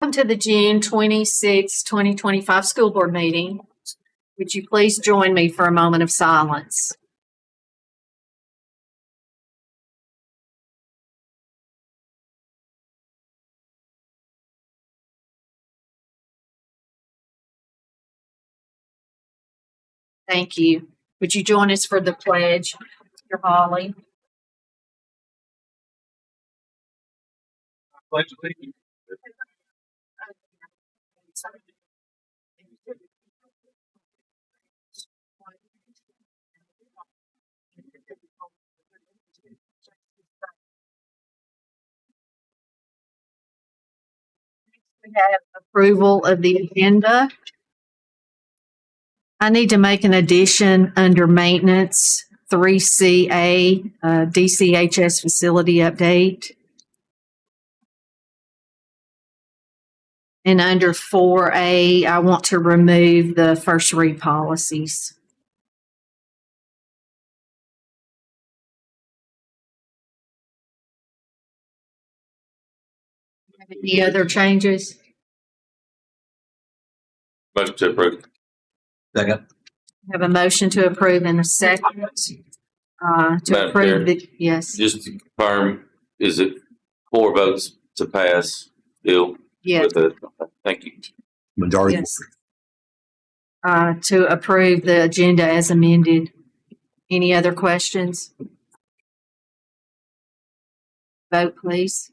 Welcome to the June 26, 2025 school board meeting. Would you please join me for a moment of silence? Thank you. Would you join us for the pledge, Mr. Hawley? Pledge allegiance. We have approval of the agenda. I need to make an addition under maintenance, 3CA, DCHS facility update. And under 4A, I want to remove the first read policies. Any other changes? Motion to approve. Second. Have a motion to approve in a second. To approve the, yes. Just to confirm, is it 4 votes to pass bill? Yes. Thank you. Majority. Yes. To approve the agenda as amended. Any other questions? Vote, please.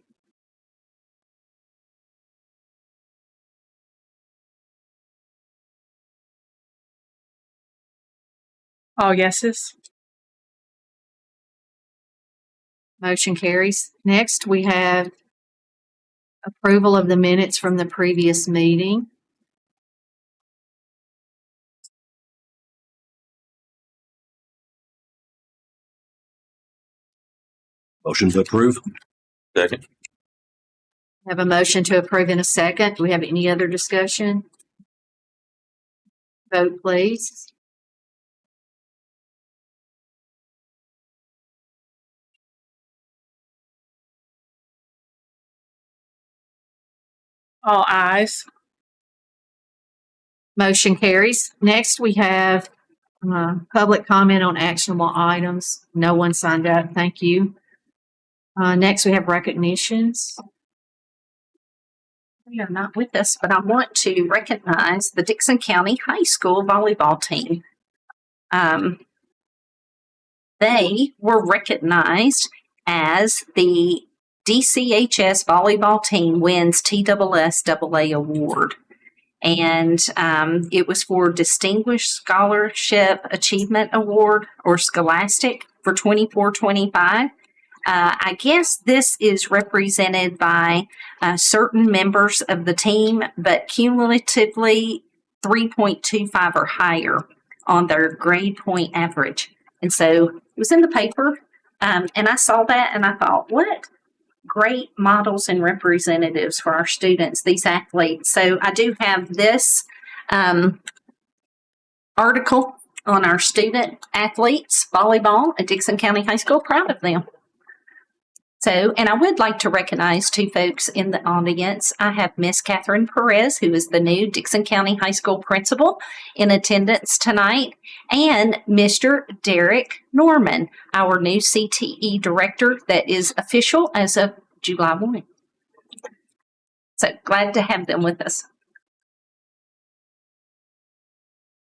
All yeses. Motion carries. Next, we have approval of the minutes from the previous meeting. Motion to approve. Second. Have a motion to approve in a second. Do we have any other discussion? Vote, please. All ayes. Motion carries. Next, we have public comment on actionable items. No one signed up. Thank you. Next, we have recognitions. They are not with us, but I want to recognize the Dickson County High School volleyball team. They were recognized as the DCHS volleyball team wins TSSAA award. And it was for Distinguished Scholarship Achievement Award or Scholastic for 24-25. I guess this is represented by certain members of the team, but cumulatively 3.25 or higher on their grade point average. And so it was in the paper, and I saw that and I thought, what great models and representatives for our students, these athletes. So I do have this article on our student athletes, volleyball at Dickson County High School. Proud of them. So, and I would like to recognize two folks in the audience. I have Miss Catherine Perez, who is the new Dickson County High School principal, in attendance tonight, and Mr. Derek Norman, our new CTE director that is official as of July 1. So glad to have them with us.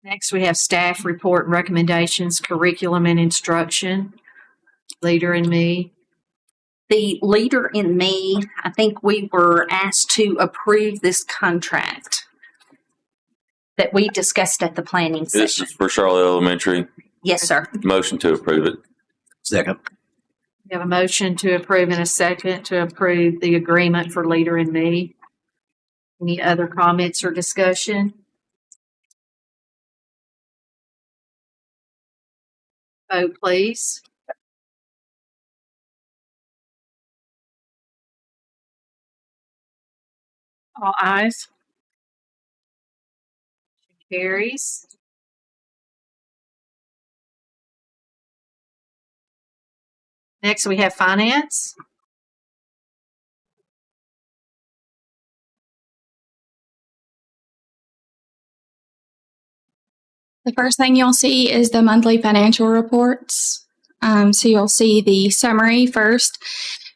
Next, we have staff report and recommendations, curriculum and instruction, Leader in Me. The Leader in Me, I think we were asked to approve this contract that we discussed at the planning session. This is for Charlotte Elementary. Yes, sir. Motion to approve it. Second. We have a motion to approve in a second to approve the agreement for Leader in Me. Any other comments or discussion? Vote, please. All ayes. Carries. Next, we have finance. The first thing you'll see is the monthly financial reports. So you'll see the summary first,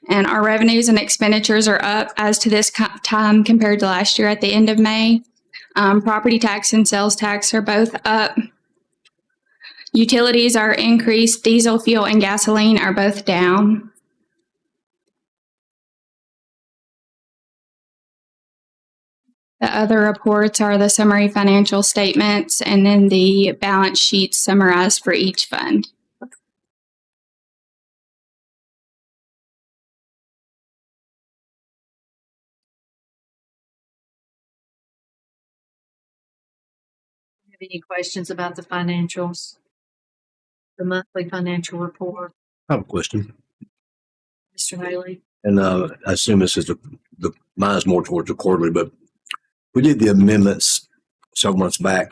and our revenues and expenditures are up as to this time compared to last year at the end of May. Property tax and sales tax are both up. Utilities are increased. Diesel, fuel, and gasoline are both down. The other reports are the summary financial statements and then the balance sheets summarized for each fund. Have any questions about the financials? The monthly financial report, I have a question. Mr. Haley? And I assume this is the mine's more towards the quarterly, but we did the amendments several months back,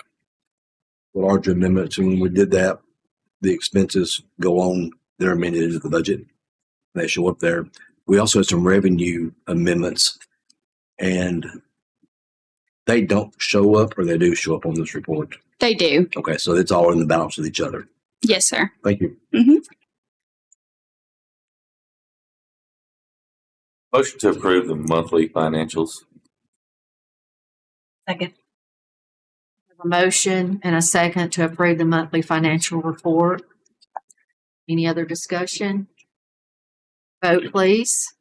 the larger amendments, and when we did that, the expenses go on, they're amended into the budget. They show up there. We also had some revenue amendments, and they don't show up, or they do show up on this report. They do. Okay, so it's all in the balance with each other. Yes, sir. Thank you. Motion to approve the monthly financials. Second. A motion and a second to approve the monthly financial report. Any other discussion? Vote, please.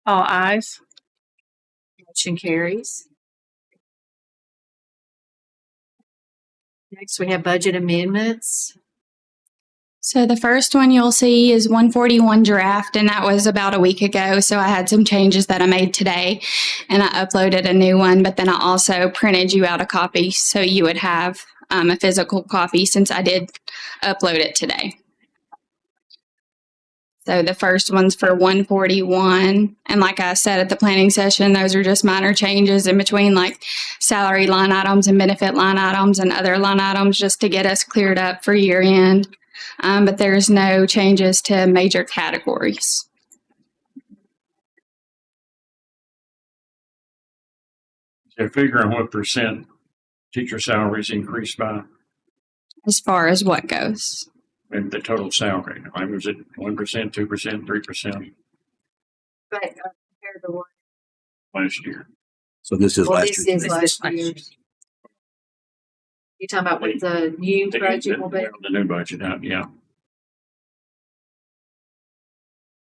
All ayes. Motion carries. Next, we have budget amendments. So the first one you'll see is 141 draft, and that was about a week ago. So I had some changes that I made today, and I uploaded a new one, but then I also printed you out a copy so you would have a physical copy since I did upload it today. So the first one's for 141. And like I said at the planning session, those are just minor changes in between like salary line items and benefit line items and other line items just to get us cleared up for year end. But there's no changes to major categories. They're figuring what percent teacher salaries increased by, As far as what goes. and the total salary. I mean, was it 1%, 2%, 3% But compared to what? last year? So this is Well, last this year. is last year. You talking about what the new budget will be? The new budget, yeah.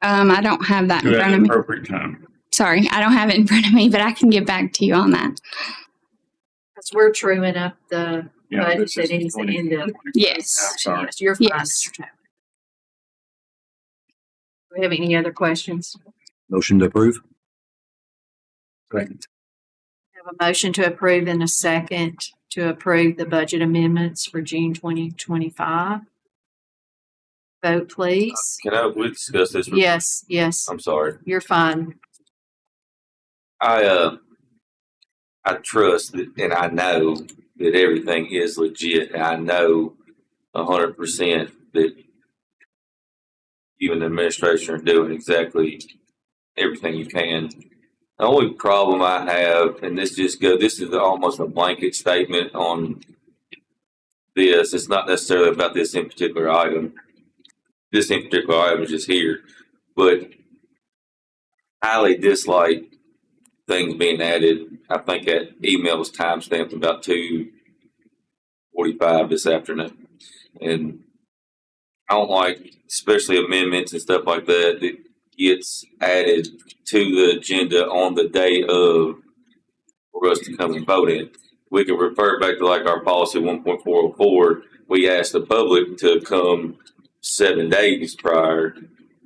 I don't have that in To front an of me. appropriate time. Sorry, I don't have it in front of me, but I can get back to you on that. Because we're truing up the Yeah, budget this that is is the 20 end of. Yes. I'm sorry. Yes, you're fine, Yes. Mr. Taylor. Do we have any other questions? Motion to approve? Second. We have a motion to approve and a second to approve the budget amendments for June 2025. Vote, please. We discuss this? Yes, yes, I'm sorry. you're fine. I trust that, and I know that everything is legit. And I know 100% that you and the administration are doing exactly everything you can. The only problem I have, and this is almost a blanket statement on this. It's not necessarily about this in particular item. This in particular item is just here, but highly dislike things being added. I think that email was timestamped about 2:45 this afternoon, and I don't like, especially amendments and stuff like that, that gets added to the agenda on the day of for us to come and vote in. We can refer back to like our policy 1.404. We ask the public to come 7 days prior.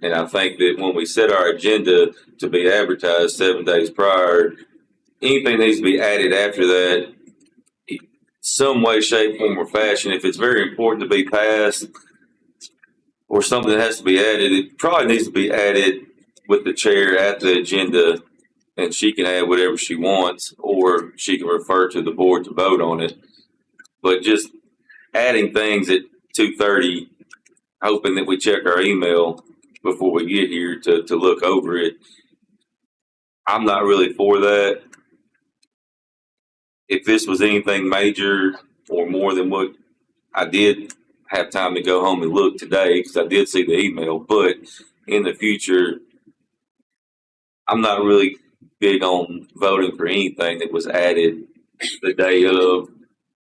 And I think that when we set our agenda to be advertised 7 days prior, anything needs to be added after that, some way, shape, form, or fashion. If it's very important to be passed or something that has to be added, it probably needs to be added with the chair at the agenda, and she can add whatever she wants, or she can refer to the board to vote on it. But just adding things at 2:30, hoping that we check our email before we get here to look over it. I'm not really for that. If this was anything major or more than what I did have time to go home and look today, because I did see the email, but in the future, I'm not really big on voting for anything that was added the day of,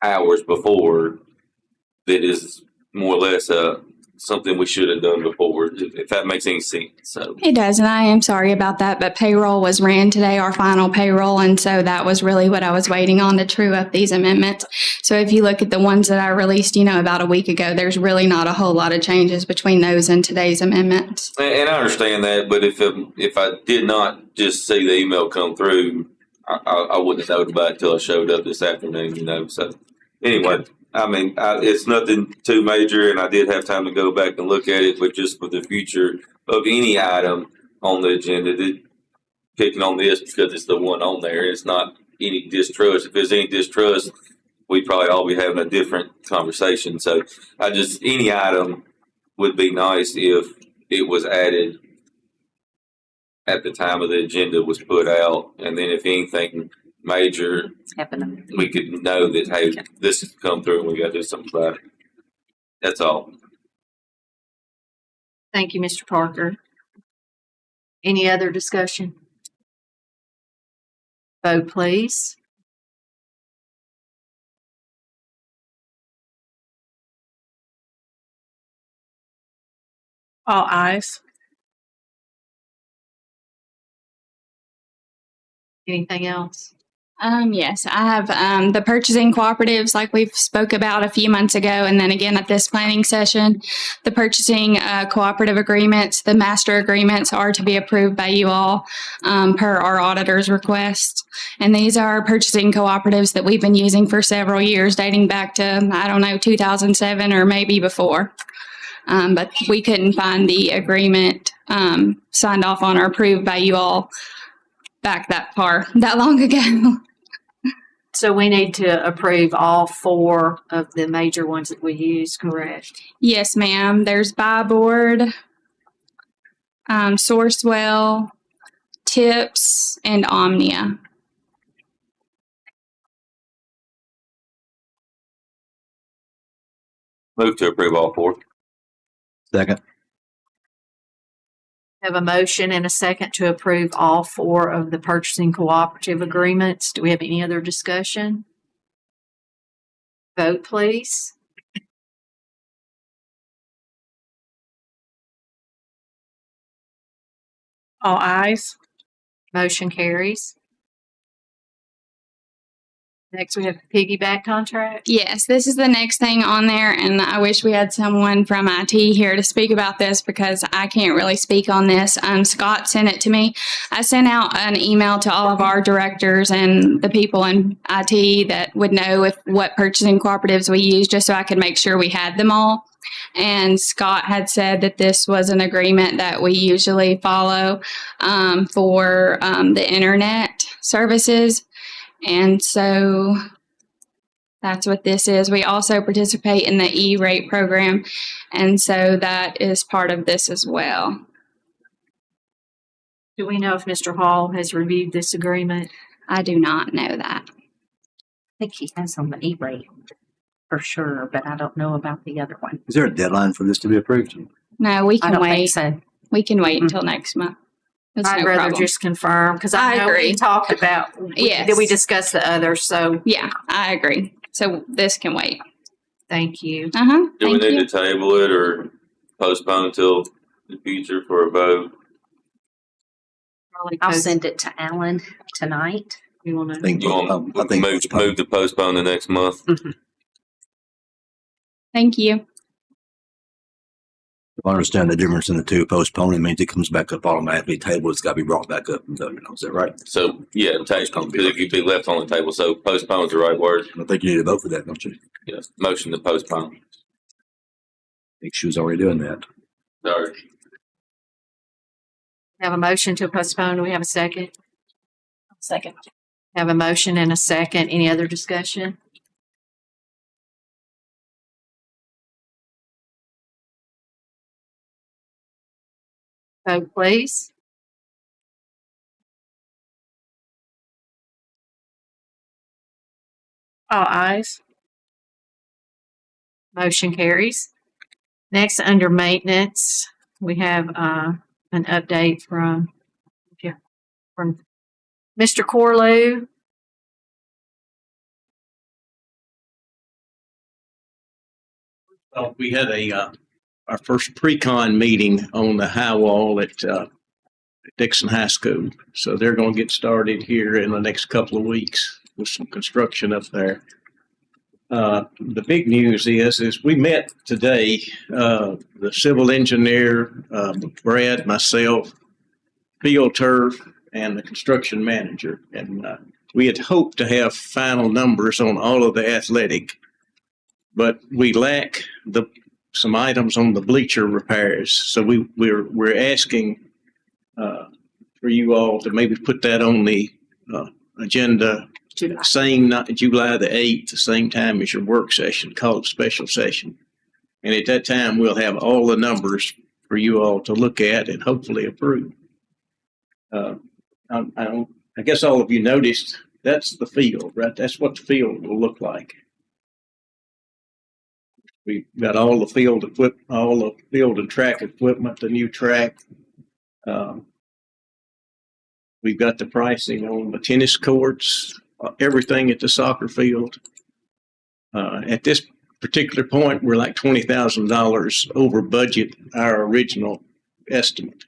hours before, that is more or less something we should have done before, if that makes any sense. So It does, and I am sorry about that, but payroll was ran today, our final payroll, and so that was really what I was waiting on to true up these amendments. So if you look at the ones that I released, about a week ago, there's really not a whole lot of changes between those and today's amendments. and I understand that, but if I did not just see the email come through, I wouldn't have known about it until I showed up this afternoon. So anyway, I mean, it's nothing too major, and I did have time to go back and look at it, but just for the future of any item on the agenda, picking on this because it's the one on there, it's not any distrust. If there's any distrust, we'd probably all be having a different conversation. So any item would be nice if it was added at the time of the agenda was put out, and then if anything major, Happening. we could know that, hey, this has come through and we got to do something about it. That's all. Thank you, Mr. Parker. Any other discussion? Vote, please. All ayes. Anything else? Yes, I have the purchasing cooperatives like we've spoke about a few months ago, and then again at this planning session. The purchasing cooperative agreements, the master agreements are to be approved by you all per our auditor's request. And these are purchasing cooperatives that we've been using for several years, dating back to, 2007 or maybe before. But we couldn't find the agreement signed off on or approved by you all back that long ago. So we need to approve all 4 of the major ones that we use, correct? Yes, ma'am. There's Buy Board, Sourcewell, Tips, and Omnia. Move to approve all 4. Second. Have a motion and a second to approve all 4 of the purchasing cooperative agreements. Do we have any other discussion? Vote, please. All ayes. Motion carries. Next, we have piggyback contract. Yes, this is the next thing on there, and I wish we had someone from IT here to speak about this because I can't really speak on this. Scott sent it to me. I sent out an email to all of our directors and the people in IT that would know what purchasing cooperatives we use, just so I could make sure we had them all. And Scott had said that this was an agreement that we usually follow for the internet services. And so that's what this is. We also participate in the E-rate program, and so that is part of this as well. Do we know if Mr. Hall has reviewed this agreement? I do not know that. I think he has on the E-rate for sure, but I don't know about the other one. Is there a deadline for this to be approved? No, we I can don't wait. think so. We can wait until next month. That's I'd no rather problem. just confirm, because I I know agree. we talked about, Yes. did we discuss the others? So Yeah, I agree. So this can wait. thank you. Uh-huh. Do we Thank need you. to table it or postpone until the future for a vote? I'll send it to Alan tonight. You want I to? think, You want I think move to postpone the next month? Thank you. I understand the difference in the two. Postponing means it comes back up automatically. Table, it's got to be brought back up. Is that right? So yeah, postpone, because if you'd be left on the table, so postpone is the right word. I think you need to vote for that, don't you? Yes, motion to postpone. I think she was already doing that. Sorry. Have a motion to postpone. Do we have a second? Second. Have a motion and a second. Any other discussion? Vote, please. All ayes. Motion carries. Next, under maintenance, we have an update from Mr. Corlew. We had our first pre-con meeting on the high wall at Dickson High School. So they're going to get started here in the next couple of weeks with some construction up there. The big news is we met today, the civil engineer, Brad, myself, field turf, and the construction manager. And we had hoped to have final numbers on all of the athletic, but we lack some items on the bleacher repairs. So we're asking for you all to maybe put that on the agenda, July the 8th, the same time as your work session, call it special session. And at that time, we'll have all the numbers for you all to look at and hopefully approve. I guess all of you noticed that's the field, right? That's what the field will look like. We've got all the field and track equipment, the new track. We've got the pricing on the tennis courts, everything at the soccer field. At this particular point, we're like $20,000 over budget our original estimate,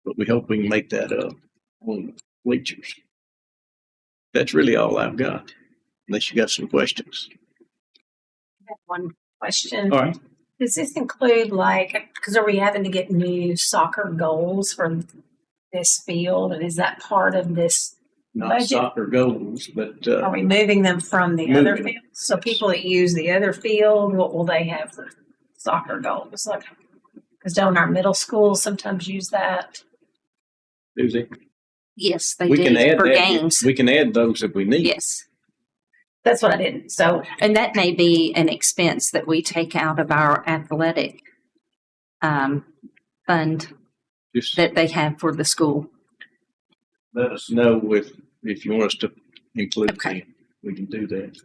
but we hope we can make that up on the bleachers. That's really all I've got, unless you got some questions. I have one question. All right. Does this include because are we having to get new soccer goals for this field? And is that part of this Not budget? soccer goals, but Are we moving them from the other moving. field? So people that use the other field, what will they have for soccer goals? Because don't our middle schools sometimes use that? Susie, Yes, they we do can add for that. games. We can add those if we need. Yes. That's what I didn't. So And that may be an expense that we take out of our athletic fund Just that they have for the school. let us know if you want us to include Okay. them. We can do that.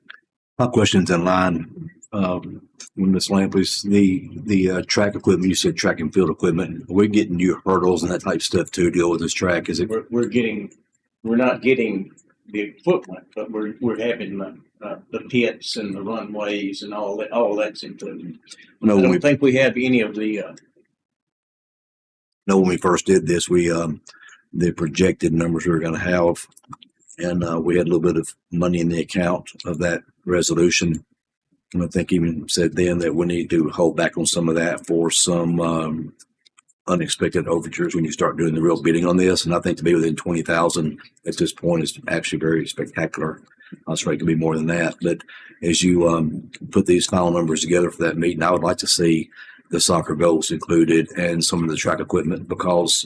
My question's in line, Ms. Lampley's, the track equipment, you said track and field equipment. Are we getting new hurdles and that type of stuff to deal with this track? Is it? We're not getting the equipment, but we're having the pits and the runways and all that's included. I No, don't think we have any of the. when we first did this, the projected numbers we were going to have, and we had a little bit of money in the account of that resolution. And I think even said then that we need to hold back on some of that for some unexpected overtures when you start doing the real bidding on this. And I think to be within 20,000 at this point is actually very spectacular. I was afraid it could be more than that. But as you put these final numbers together for that meeting, I would like to see the soccer goals included and some of the track equipment, because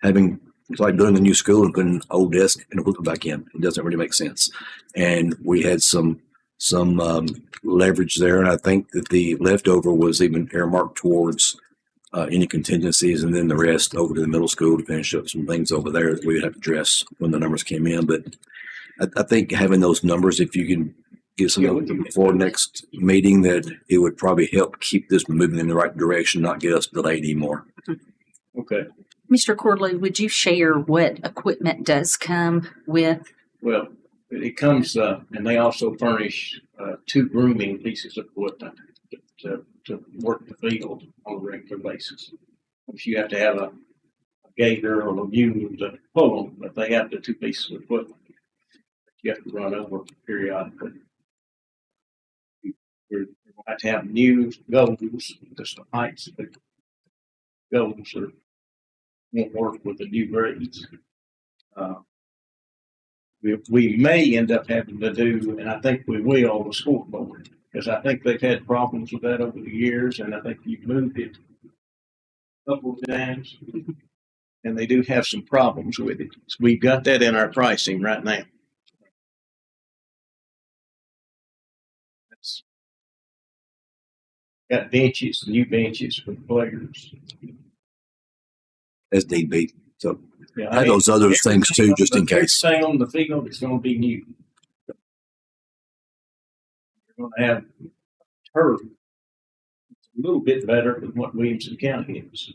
it's like doing a new school and putting an old desk and equipment back in. It doesn't really make sense. And we had some leverage there, and I think that the leftover was even earmarked towards any contingencies, and then the rest over to the middle school to finish up some things over there that we would have to address when the numbers came in. But I think having those numbers, if you can get some of them before next meeting, that it would probably help keep this moving in the right direction, not get us delayed anymore. Okay. Mr. Corley, would you share what equipment does come with? Well, it comes, and they also furnish 2 grooming pieces of equipment to work the field on a regular basis. If you have to have a gator or a mule to pull them, but they have the 2 pieces of equipment you have to run over periodically. We're going to have new goals, just the heights of the goals won't work with the new grades. We may end up having to do, and I think we will, the scoreboard, because I think they've had problems with that over the years, and I think you've moved it a couple of times, and they do have some problems with it. So we've got that in our pricing right now. Got benches, new benches for the players. As need be. So Yeah, I had those other things too, just in case. Everything on the field is going to be new. going to have turf. It's a little bit better than what Williamson County is.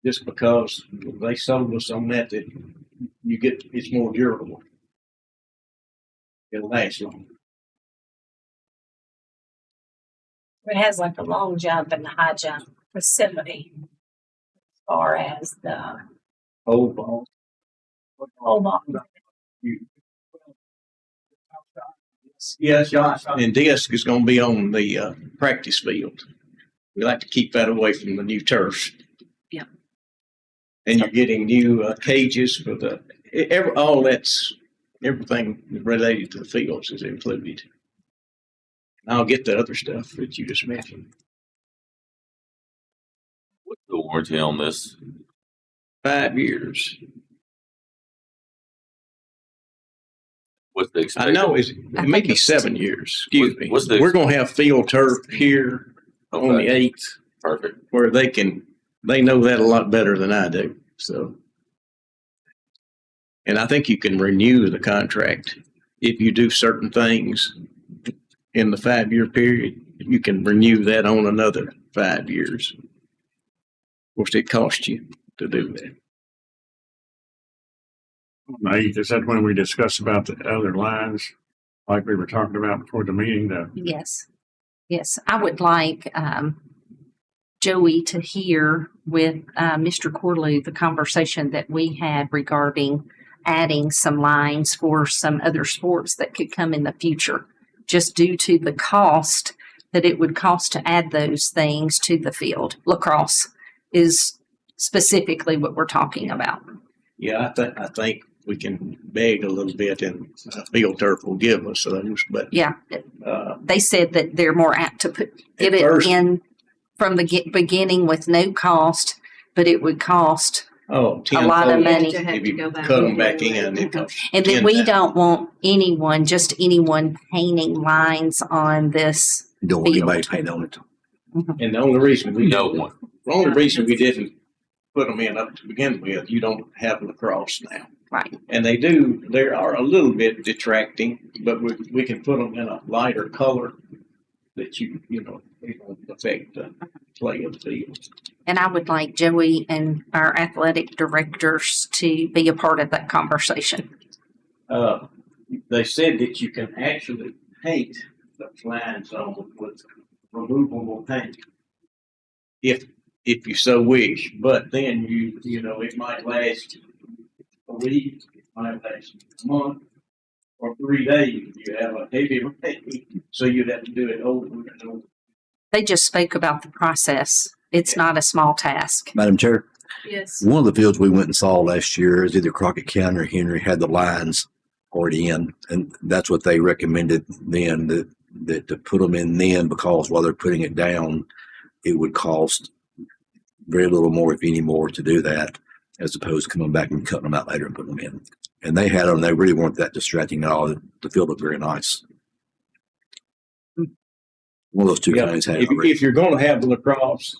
Just because they sold us on that it's more durable. It'll last longer. It has like a long jump and a high jump facility as far as the Old ball. whole ball. Yes, and disc is going to be on the practice field. We like to keep that away from the new turf. Yeah. And you're getting new cages for everything related to the fields is included. And I'll get the other stuff that you just mentioned. What's the warranty on this? 5 years. What's the I expected? know it may be it's 7 years. Excuse me. What's the- We're going to have field turf here on the 8th. Perfect. Where they know that a lot better than I do. So, and I think you can renew the contract if you do certain things in the 5-year period. You can renew that on another 5 years. Of course, it costs you to do that. On the 8th, is that when we discuss about the other lines, like we were talking about before the meeting? Yes. Yes. I would like Joey to hear with Mr. Corlew the conversation that we had regarding adding some lines for some other sports that could come in the future, just due to the cost that it would cost to add those things to the field. Lacrosse is specifically what we're talking about. Yeah, I think we can beg a little bit, and field turf will give us those. But Yeah. They said that they're more apt to get it first- in from the beginning with no cost, but it would cost a lot of money. If you cut them back in, it costs And then we 10,000. don't want anyone painting lines on this. Don't want Field. anybody paint on it. And the only reason No one. didn't put them in up to begin with, you don't have lacrosse now. Right. And they are a little bit detracting, but we can put them in a lighter color that it won't affect the play of the field. And I would like Joey and our athletic directors to be a part of that conversation. They said that you can actually paint the lines on with removable paint if you so wish, but then it might last a week, it might last a month, or 3 days. You have a heavy rain, so you'd have to do it over and over. They just spoke about the process. It's not a small task. Madam Chair, Yes. one of the fields we went and saw last year is either Crockett County or Henry had the lines already in, and that's what they recommended then, that to put them in then, because while they're putting it down, it would cost very little more, if any more, to do that, as opposed to coming back and cutting them out later and putting them in. And they had them, they really weren't that distracting at all. The field looked very nice. One of those two counties had it already. If you're going to have lacrosse,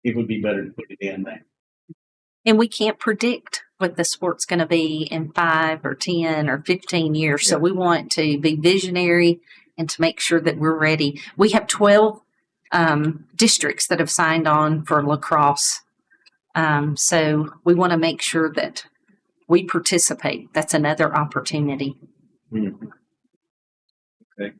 it would be better to put it in there. And we can't predict what the sport's going to be in 5 or 10 or 15 years. So we want to be visionary and to make sure that we're ready. We have 12 districts that have signed on for lacrosse. So we want to make sure that we participate. That's another opportunity. Okay. If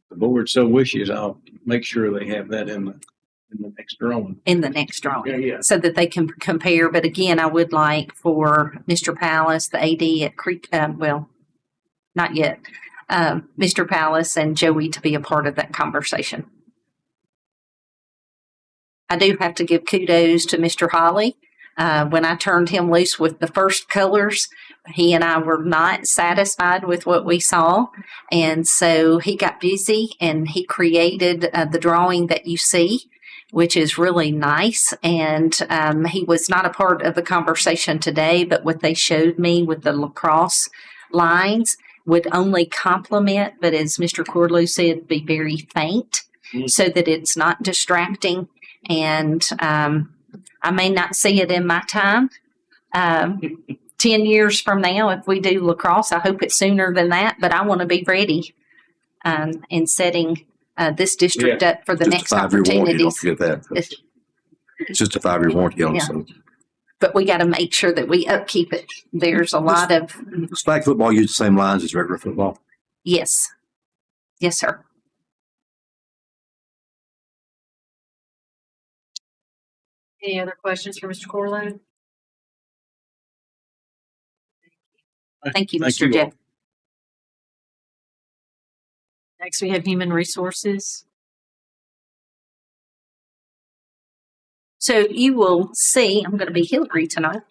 the board so wishes, I'll make sure they have that in the next drawing. In the next drawing. Yeah. So that they can compare. But again, I would like for Mr. Palace, the AD at Creek, not yet, Mr. Palace and Joey to be a part of that conversation. I do have to give kudos to Mr. Holly. When I turned him loose with the first colors, he and I were not satisfied with what we saw. And so he got busy and he created the drawing that you see, which is really nice. And he was not a part of the conversation today, but what they showed me with the lacrosse lines would only complement, but as Mr. Corlew said, be very faint so that it's not distracting. And I may not see it in my time. 10 years from now, if we do lacrosse, I hope it's sooner than that, but I want to be ready and setting this district up for the Just a next 5-year warranty, don't opportunities. forget that. It's just a 5-year warranty on it, Yeah. so. But we got to make sure that we upkeep it. There's a lot of, Does flag football use the same lines as regular football? yes. Yes, sir. Any other questions for Mr. Corlone? Thank you, Thank Mr. you all. Jeff. Next, we have human resources. So you will see, I'm going to be Hillary tonight,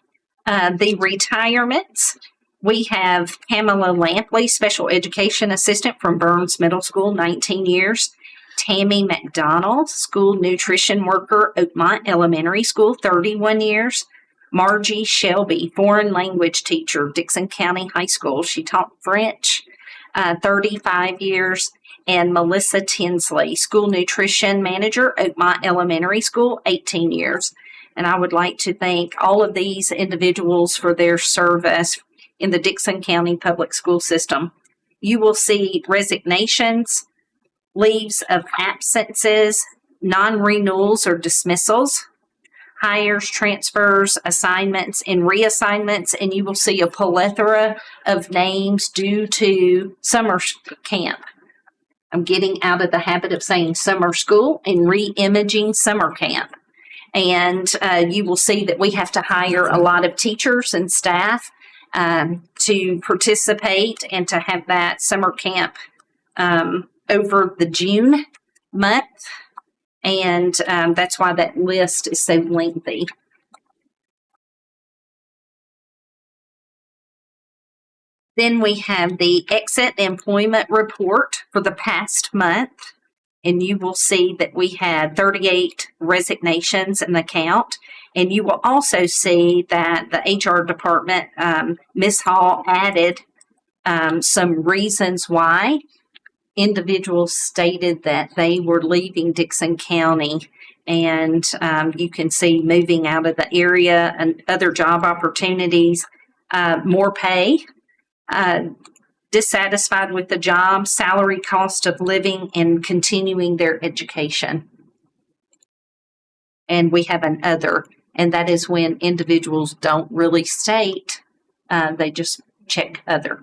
the retirements. We have Pamela Lampley, Special Education Assistant from Burns Middle School, 19 years. Tammy McDonald, School Nutrition Worker, Oakmont Elementary School, 31 years. Margie Shelby, Foreign Language Teacher, Dickson County High School. She taught French, 35 years. And Melissa Tinsley, School Nutrition Manager, Oakmont Elementary School, 18 years. And I would like to thank all of these individuals for their service in the Dickson County Public School System. You will see resignations, leaves of absences, non-renewals or dismissals, hires, transfers, assignments, and reassignments, and you will see a plethora of names due to summer camp. I'm getting out of the habit of saying summer school and re-imaging summer camp. And you will see that we have to hire a lot of teachers and staff to participate and to have that summer camp over the June month. And that's why that list is so lengthy. Then we have the exit employment report for the past month. And you will see that we had 38 resignations in the count. And you will also see that the HR department, Ms. Hall, added some reasons why individuals stated that they were leaving Dickson County. And you can see moving out of the area and other job opportunities, more pay, dissatisfied with the job, salary, cost of living, and continuing their education. And we have an other, and that is when individuals don't really state, they just check other.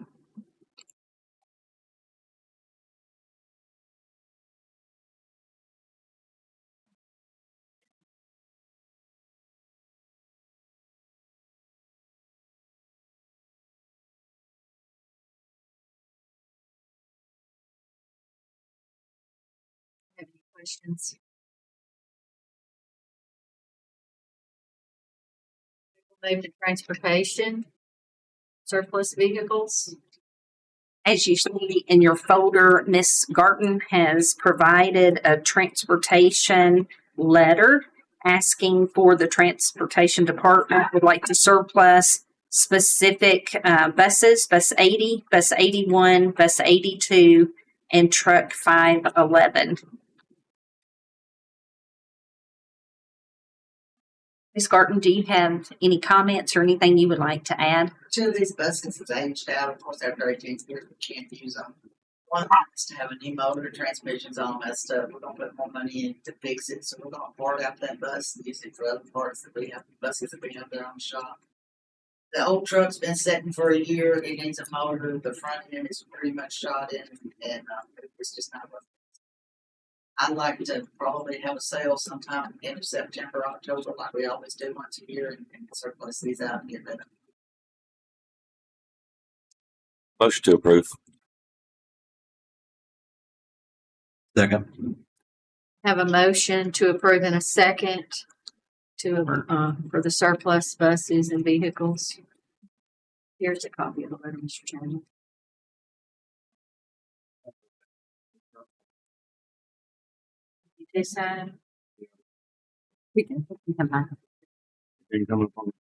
Have any questions? We'll move to transportation, surplus vehicles. As you see in your folder, Ms. Garton has provided a transportation letter asking for the transportation department would like to surplus specific buses, bus 80, bus 81, bus 82, and truck 511. Ms. Garton, do you have any comments or anything you would like to add? Two of these buses is aged out. Of course, after 18 years, we can't use them. One has to have a new motor, transmissions, all that stuff. We're gonna put more money in to fix it, so we're gonna part out that bus and use it for other parts that we have, buses that we have there on the shop. The old truck's been sitting for a year. It needs a motor. The front end is pretty much shot in, and it's just not worth it. I'd like to probably have a sale sometime in September, October, like we always do once a year, and surplus these out and get rid of them. Motion to approve. Second. Have a motion to approve in a second to, for the surplus buses and vehicles. Here's a copy of the letter, Mr. Chairman. You decide. We can have mine. Can come up on.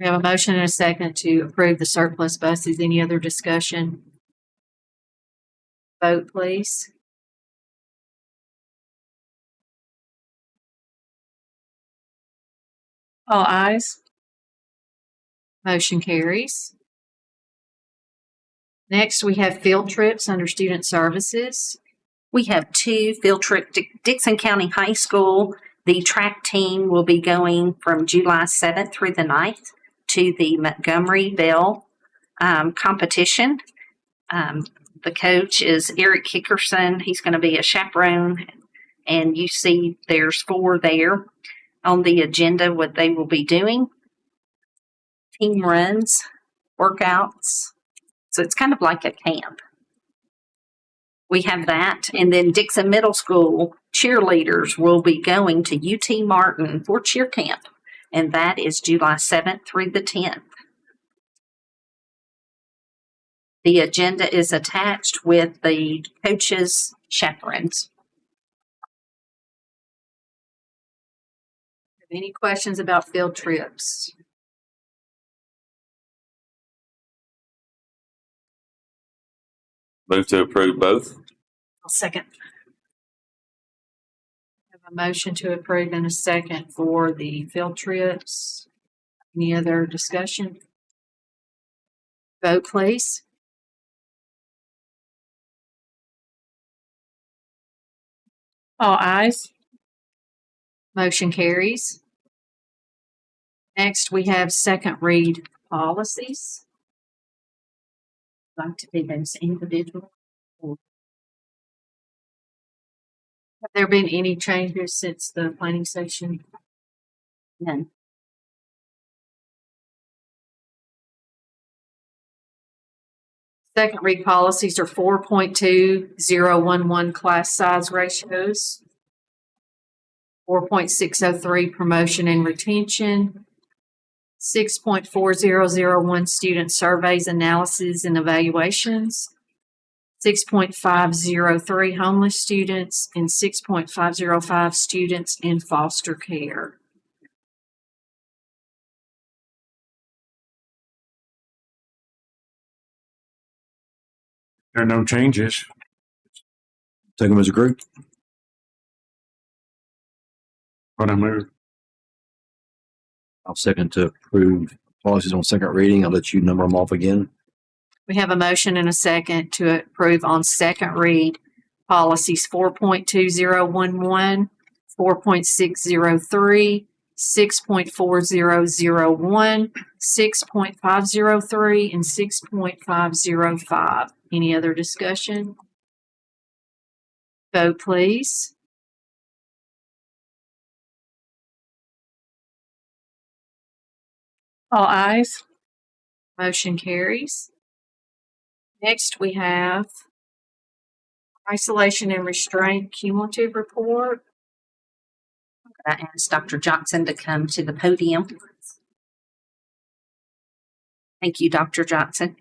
We have a motion and a second to approve the surplus buses. Any other discussion? Vote, please. All ayes. Motion carries. Next, we have field trips under student services. We have 2 field trip to Dickson County High School. The track team will be going from July 7th through the 9th to the Montgomeryville competition. The coach is Eric Hickerson. He's going to be a chaperone, and you see there's 4 there on the agenda what they will be doing. Team runs, workouts. So it's kind of like a camp. We have that. And then Dickson Middle School cheerleaders will be going to UT Martin for cheer camp. And that is July 7th through the 10th. The agenda is attached with the coaches' chaperones. Any questions about field trips? Move to approve both. I'll second. Have a motion to approve in a second for the field trips. Any other discussion? Vote, please. All ayes. Motion carries. Next, we have second read policies. Like to be those individual. Have there been any changes since the planning session? None. Second read policies are 4.2011 class size ratios, 4.603 promotion and retention, 6.4001 student surveys, analysis, and evaluations, 6.503 homeless students, and 6.505 students in foster care. There are no changes. Take them as a group. What I move. I'll second to approve policies on second reading. I'll let you number them off again. We have a motion and a second to approve on second read policies 4.2011, 4.603, 6.4001, 6.503, and 6.505. Any other discussion? Vote, please. All ayes. Motion carries. Next, we have isolation and restraint cumulative report. I asked Dr. Johnson to come to the podium. Thank you, Dr. Johnson.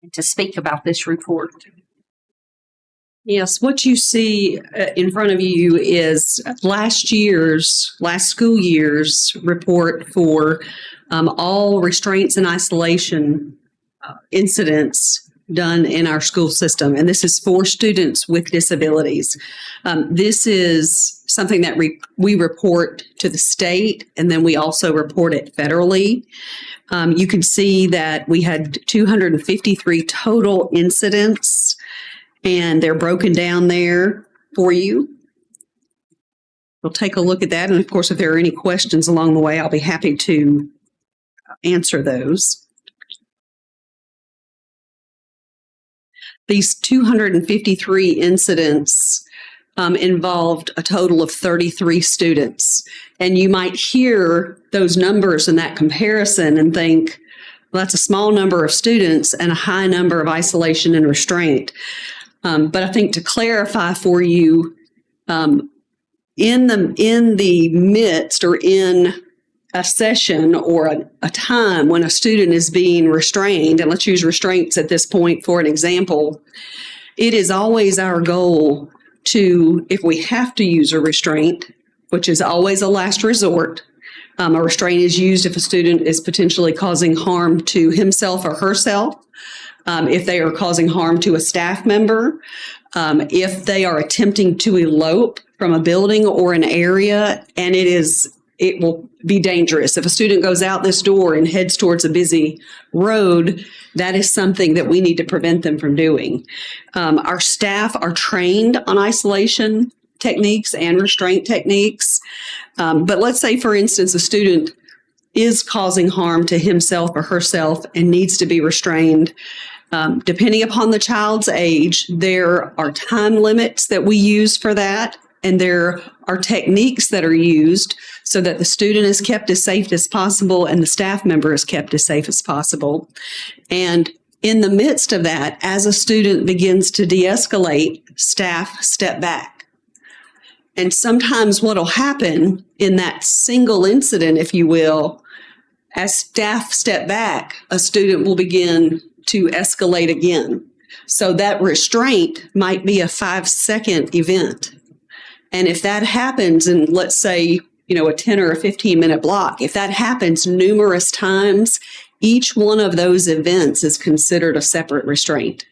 And to speak about this report. Yes, what you see in front of you is last school year's report for all restraints and isolation incidents done in our school system. And this is for students with disabilities. This is something that we report to the state, and then we also report it federally. You can see that we had 253 total incidents, and they're broken down there for you. We'll take a look at that. And of course, if there are any questions along the way, I'll be happy to answer those. These 253 incidents involved a total of 33 students. And you might hear those numbers and that comparison and think, well, that's a small number of students and a high number of isolation and restraint. But I think to clarify for you, in the midst or in a session or a time when a student is being restrained, and let's use restraints at this point for an example, it is always our goal to, if we have to use a restraint, which is always a last resort, a restraint is used if a student is potentially causing harm to himself or herself, if they are causing harm to a staff member, if they are attempting to elope from a building or an area, and it is it will be dangerous. If a student goes out this door and heads towards a busy road, that is something that we need to prevent them from doing. Our staff are trained on isolation techniques and restraint techniques. But let's say, for instance, a student is causing harm to himself or herself and needs to be restrained. Depending upon the child's age, there are time limits that we use for that. And there are techniques that are used so that the student is kept as safe as possible and the staff member is kept as safe as possible. And in the midst of that, as a student begins to de-escalate, staff step back. And sometimes what will happen in that single incident, if you will, as staff step back, a student will begin to escalate again. So that restraint might be a 5-second event. And if that happens in, let's say, a 10 or a 15-minute block, if that happens numerous times, each one of those events is considered a separate restraint.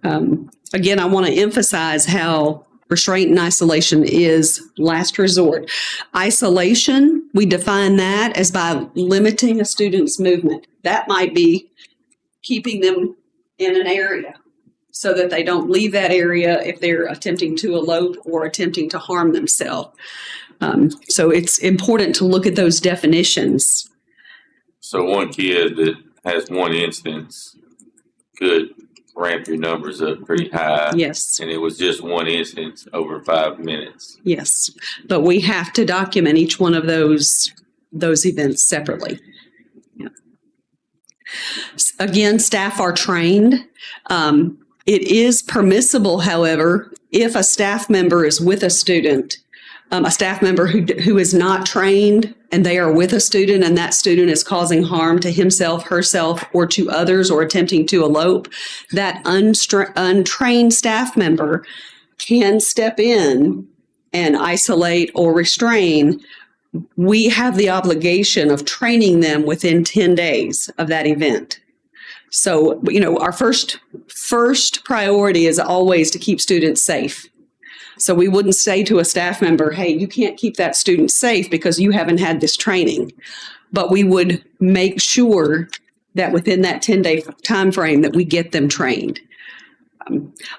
Again, I want to emphasize how restraint and isolation is last resort. Isolation, we define that as by limiting a student's movement. That might be keeping them in an area so that they don't leave that area if they're attempting to elope or attempting to harm themselves. So it's important to look at those definitions. So one kid that has one instance could ramp your numbers up pretty high. Yes. And it was just one instance over 5 minutes. Yes. But we have to document each one of those events separately. Yeah. Again, staff are trained. It is permissible, however, if a staff member is with a student, a staff member who is not trained and they are with a student and that student is causing harm to himself, herself, or to others or attempting to elope, that untrained staff member can step in and isolate or restrain. We have the obligation of training them within 10 days of that event. So, our first priority is always to keep students safe. So we wouldn't say to a staff member, hey, you can't keep that student safe because you haven't had this training. But we would make sure that within that 10-day time frame that we get them trained.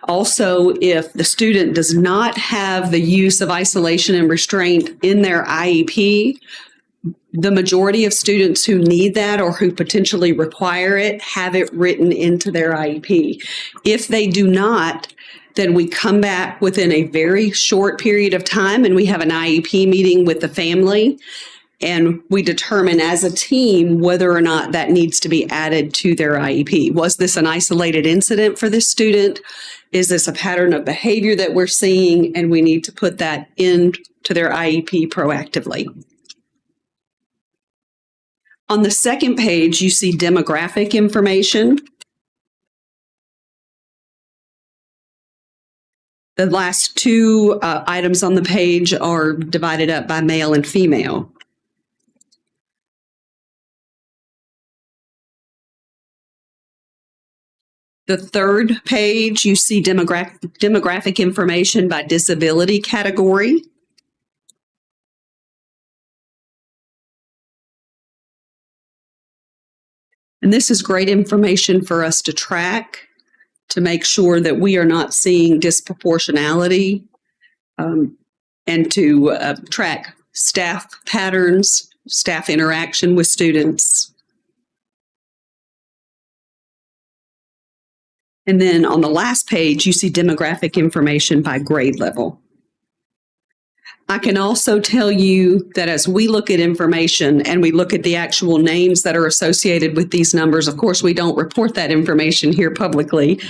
Also, if the student does not have the use of isolation and restraint in their IEP, the majority of students who need that or who potentially require it have it written into their IEP. If they do not, then we come back within a very short period of time and we have an IEP meeting with the family and we determine as a team whether or not that needs to be added to their IEP. Was this an isolated incident for this student? Is this a pattern of behavior that we're seeing? And we need to put that into their IEP proactively. On the second page, you see demographic information. The last two items on the page are divided up by male and female. The third page, you see demographic information by disability category. And this is great information for us to track, to make sure that we are not seeing disproportionality, and to track staff patterns, staff interaction with students. And then on the last page, you see demographic information by grade level. I can also tell you that as we look at information and we look at the actual names that are associated with these numbers, of course, we don't report that information here publicly,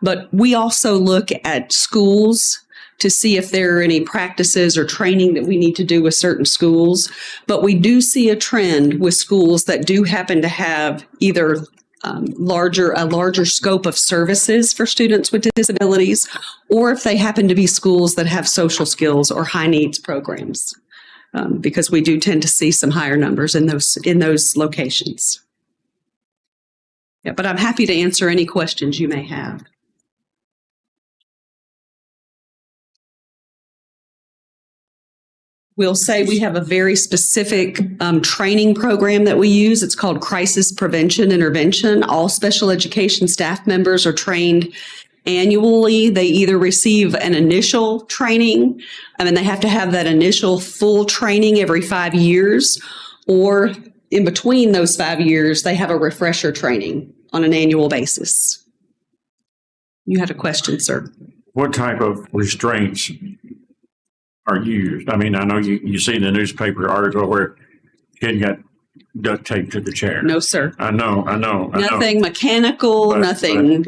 but we also look at schools to see if there are any practices or training that we need to do with certain schools. But we do see a trend with schools that do happen to have either a larger scope of services for students with disabilities, or if they happen to be schools that have social skills or high needs programs, because we do tend to see some higher numbers in those locations. Yeah, but I'm happy to answer any questions you may have. we'll say we have a very specific training program that we use. It's called Crisis Prevention Intervention. All special education staff members are trained annually. They either receive an initial training, and they have to have that initial full training every 5 years, or in between those 5 years, they have a refresher training on an annual basis. You had a question, sir. What type of restraints are used? I mean, I know you see the newspaper article where kid got duct taped to the chair. No, sir. I know. Nothing mechanical, nothing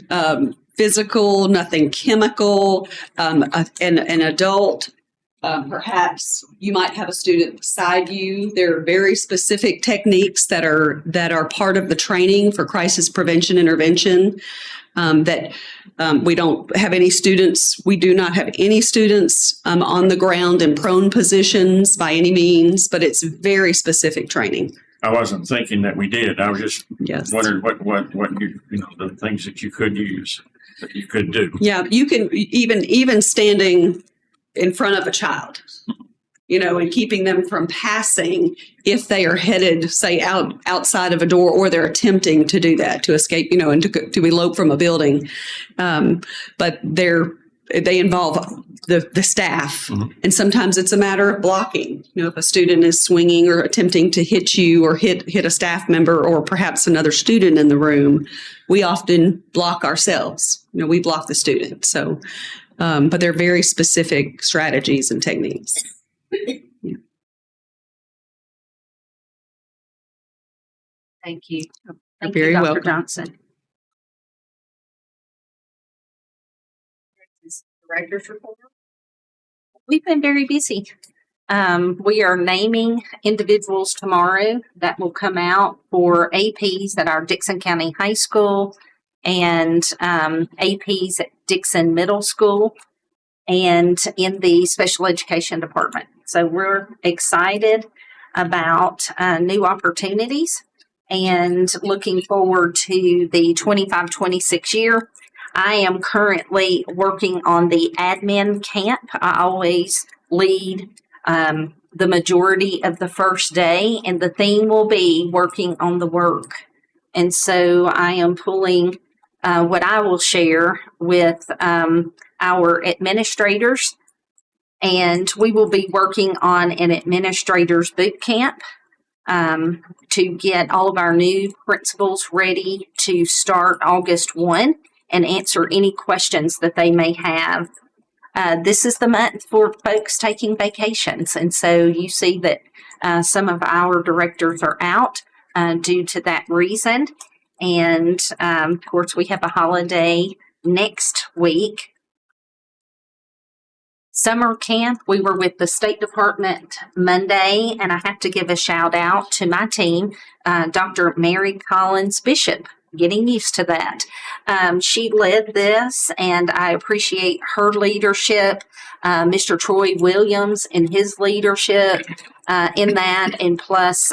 physical, nothing chemical. An adult, perhaps you might have a student beside you. There are very specific techniques that are part of the training for crisis prevention intervention. We don't have any students. We do not have any students on the ground in prone positions by any means, but it's very specific training. I wasn't thinking that we did. I was just Yes. wondering what the things that you could use, that you could do. Yeah, you can even standing in front of a child, and keeping them from passing if they are headed, say, outside of a door, or they're attempting to do that, to escape, and to elope from a building. But they involve the staff, and sometimes it's a matter of blocking. If a student is swinging or attempting to hit you or hit a staff member or perhaps another student in the room, we often block ourselves. We block the student. So, but they're very specific strategies and techniques. Thank you. Thank Very you, Dr. welcome. Johnson. Director's report. We've been very busy. We are naming individuals tomorrow that will come out for APs at our Dickson County High School and APs at Dickson Middle School and in the special education department. So we're excited about new opportunities and looking forward to the 25-26 year. I am currently working on the admin camp. I always lead the majority of the first day, and the theme will be working on the work. And so I am pulling what I will share with our administrators, and we will be working on an administrators boot camp to get all of our new principals ready to start August 1 and answer any questions that they may have. This is the month for folks taking vacations, and so you see that some of our directors are out due to that reason. And of course, we have a holiday next week. Summer camp, we were with the State Department Monday, and I have to give a shout out to my team, Dr. Mary Collins Bishop. Getting used to that. She led this, and I appreciate her leadership. Mr. Troy Williams and his leadership in that, and plus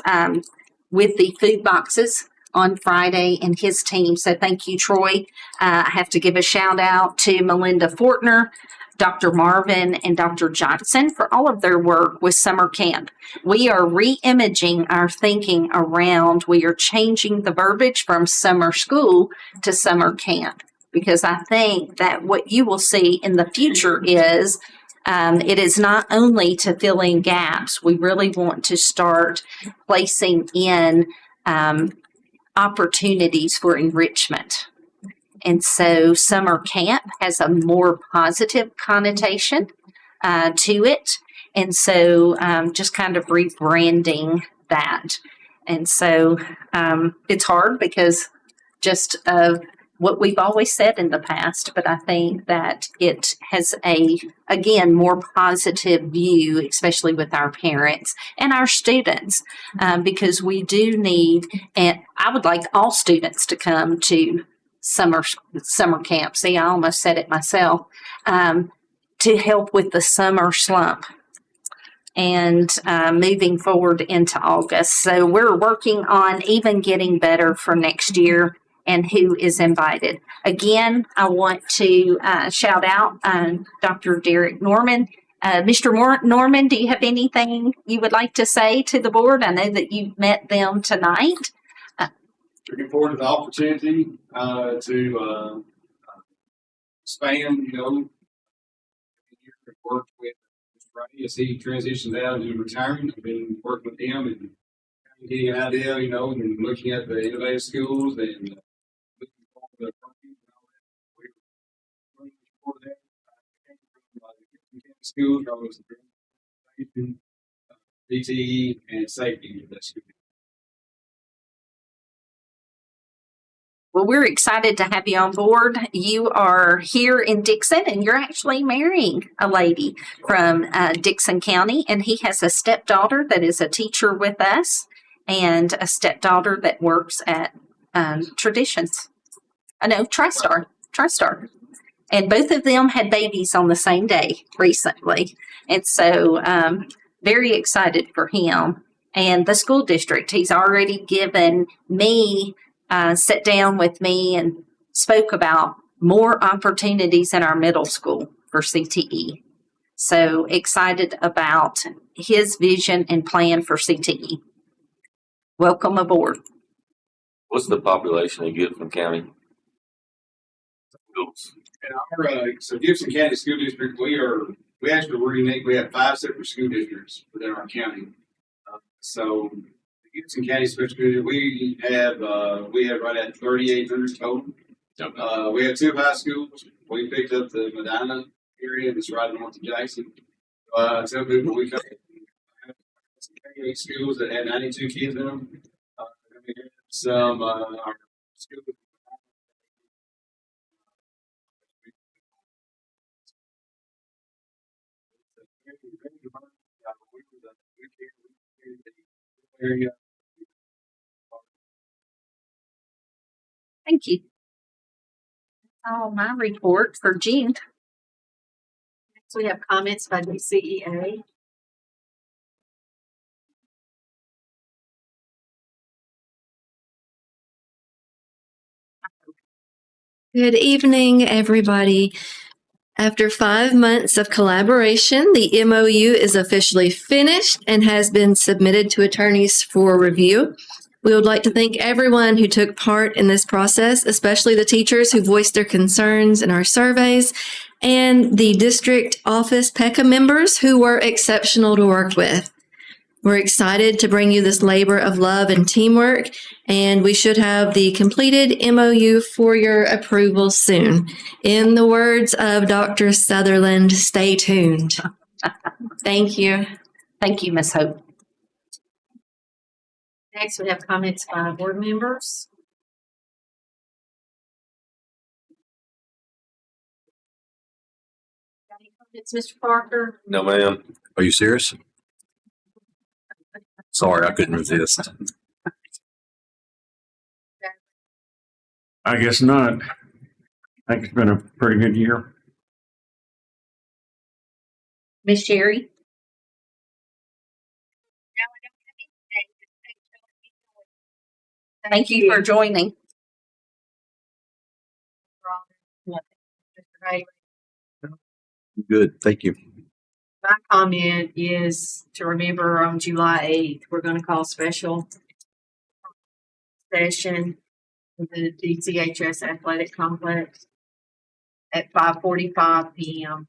with the food boxes on Friday and his team. So thank you, Troy. I have to give a shout out to Melinda Fortner, Dr. Marvin, and Dr. Johnson for all of their work with summer camp. We are re-imaging our thinking around, we are changing the verbiage from summer school to summer camp, because I think that what you will see in the future is it is not only to fill in gaps, we really want to start placing in opportunities for enrichment. And so summer camp has a more positive connotation to it. And so just kind of rebranding that. And so it's hard because just of what we've always said in the past, but I think that it has again, more positive view, especially with our parents and our students, because we do need, and I would like all students to come to summer camp. See, I almost said it myself, to help with the summer slump and moving forward into August. So we're working on even getting better for next year and who is invited. Again, I want to shout out Dr. Derek Norman Mr. Norman, do you have anything you would like to say to the board? I know that you've met them tonight. Looking forward to the opportunity to expand, work with Mr. Ray as he transitions out into retirement. I've been working with him and getting an idea, and looking at the innovative schools and looking forward to the programs and all that. We're looking forward to that. I came from the Dickson schools. I was in DTE and safety of that school. Well, we're excited to have you on board. You are here in Dickson, and you're actually marrying a lady from Dickson County, and he has a stepdaughter that is a teacher with us and a stepdaughter that works at TrisTar. And both of them had babies on the same day recently. And so very excited for him. And the school district, he's already given me sat down with me and spoke about more opportunities in our middle school for CTE. So excited about his vision and plan for CTE. Welcome aboard. What's the population of Gibson County schools? And so Gibson County School District, we actually we're unique. We have 5 separate school districts within our county. So the Gibson County Special School District, we have right at 3,800 total. We have 2 high schools. We picked up the Medina area that's right north of Jackson. Tell people we have 8 schools that had 92 kids in them. Some our schools. Area. Thank you. That's all my report for June. Next, we have comments by DCEA. Good evening, everybody. After 5 months of collaboration, the MOU is officially finished and has been submitted to attorneys for review. We would like to thank everyone who took part in this process, especially the teachers who voiced their concerns in our surveys, and the district office PECA members who were exceptional to work with. We're excited to bring you this labor of love and teamwork, and we should have the completed MOU for your approval soon. In the words of Dr. Sutherland, stay tuned. Thank you. Thank you, Ms. Hope. Next, we have comments by board members. Got any comments, Mr. Parker? No, ma'am. Are you serious? Sorry, I couldn't resist. I guess not. I think it's been a pretty good year. Ms. Sherry? Thank you for joining. Good, thank you. My comment is to remember on July 8th, we're going to call special session in the DCHS Athletic Complex at 5:45 p.m.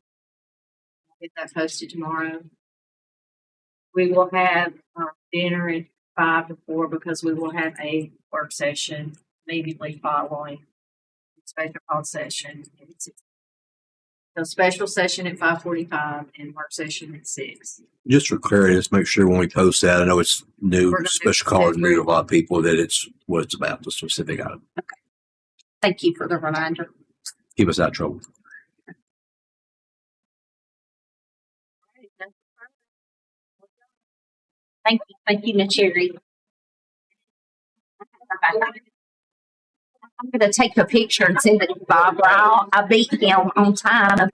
I'll get that posted tomorrow. We will have dinner at 5 to 4 because we will have a work session immediately following the special call session. So special session at 5:45 and work session at 6. Just for clarity, let's make sure when we post that, I know it's new, special call is new to a lot of people, that it's what it's about, the specific item. Okay. Thank you for the reminder. Keep us out of trouble. Thank you, Ms. Sherry. I'm going to take a picture and send it to Bob Ryle. I beat him on time.